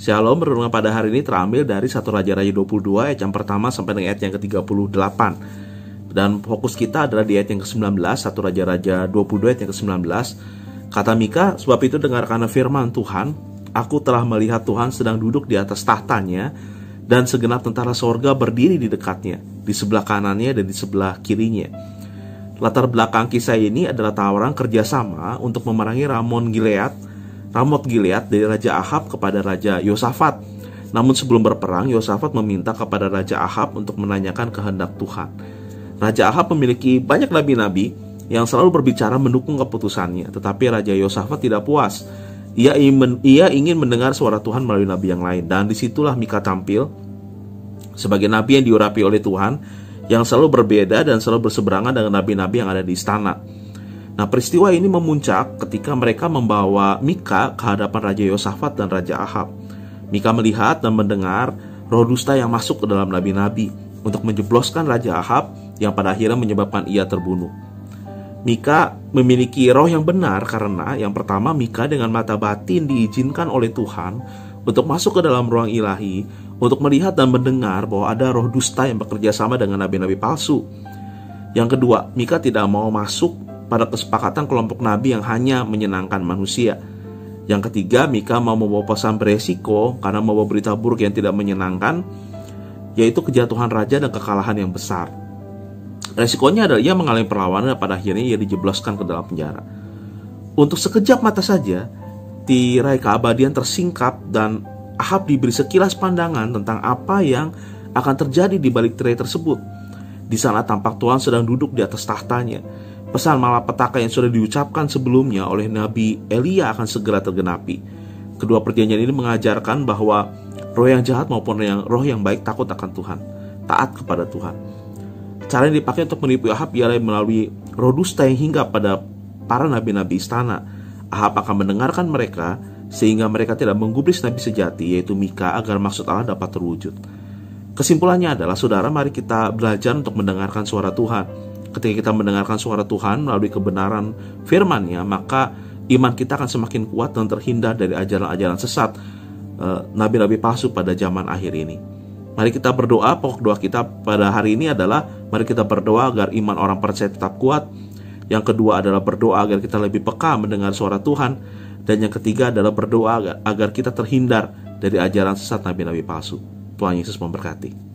Shalom, renungan pada hari ini terambil dari 1 Raja-Raja 22 ayat yang pertama sampai dengan ayat yang ke-38. Dan fokus kita adalah di ayat yang ke-19, 1 Raja-Raja 22 ayat yang ke-19. Kata Mika, sebab itu dengarkanlah firman Tuhan, aku telah melihat Tuhan sedang duduk di atas tahtanya, dan segenap tentara sorga berdiri di dekatnya, di sebelah kanannya dan di sebelah kirinya. Latar belakang kisah ini adalah tawaran kerjasama untuk memerangi Ramot Gilead dari Raja Ahab kepada Raja Yosafat. Namun sebelum berperang, Yosafat meminta kepada Raja Ahab untuk menanyakan kehendak Tuhan. Raja Ahab memiliki banyak nabi-nabi yang selalu berbicara mendukung keputusannya, tetapi Raja Yosafat tidak puas. Ia ingin mendengar suara Tuhan melalui nabi yang lain, dan disitulah Mika tampil sebagai nabi yang diurapi oleh Tuhan, yang selalu berbeda dan selalu berseberangan dengan nabi-nabi yang ada di istana. Nah, peristiwa ini memuncak ketika mereka membawa Mika ke hadapan Raja Yosafat dan Raja Ahab. Mika melihat dan mendengar roh dusta yang masuk ke dalam nabi-nabi untuk menjebloskan Raja Ahab, yang pada akhirnya menyebabkan ia terbunuh. Mika memiliki roh yang benar karena yang pertama, Mika dengan mata batin diizinkan oleh Tuhan untuk masuk ke dalam ruang ilahi, untuk melihat dan mendengar bahwa ada roh dusta yang bekerja sama dengan nabi-nabi palsu. Yang kedua, Mika tidak mau masuk pada kesepakatan kelompok nabi yang hanya menyenangkan manusia. Yang ketiga, Mika mau membawa pesan beresiko karena membawa berita buruk yang tidak menyenangkan, yaitu kejatuhan raja dan kekalahan yang besar. Resikonya adalah ia mengalami perlawanan dan pada akhirnya ia dijebloskan ke dalam penjara. Untuk sekejap mata saja, tirai keabadian tersingkap dan Ahab diberi sekilas pandangan tentang apa yang akan terjadi di balik tirai tersebut. Di sana tampak Tuhan sedang duduk di atas tahtanya. Pesan malapetaka yang sudah diucapkan sebelumnya oleh Nabi Elia akan segera tergenapi. Kedua perjanjian ini mengajarkan bahwa roh yang jahat maupun roh yang baik takut akan Tuhan, taat kepada Tuhan. Cara yang dipakai untuk menipu Ahab ialah melalui roh dusta yang hinggap pada para nabi-nabi istana. Ahab akan mendengarkan mereka sehingga mereka tidak menggubris nabi sejati, yaitu Mika, agar maksud Allah dapat terwujud. Kesimpulannya adalah, saudara, mari kita belajar untuk mendengarkan suara Tuhan. Ketika kita mendengarkan suara Tuhan melalui kebenaran firman-Nya, maka iman kita akan semakin kuat dan terhindar dari ajaran-ajaran sesat nabi-nabi palsu pada zaman akhir ini. Mari kita berdoa. Pokok doa kita pada hari ini adalah, mari kita berdoa agar iman orang percaya tetap kuat. Yang kedua adalah berdoa agar kita lebih peka mendengar suara Tuhan. Dan yang ketiga adalah berdoa agar kita terhindar dari ajaran sesat nabi-nabi palsu. Tuhan Yesus memberkati.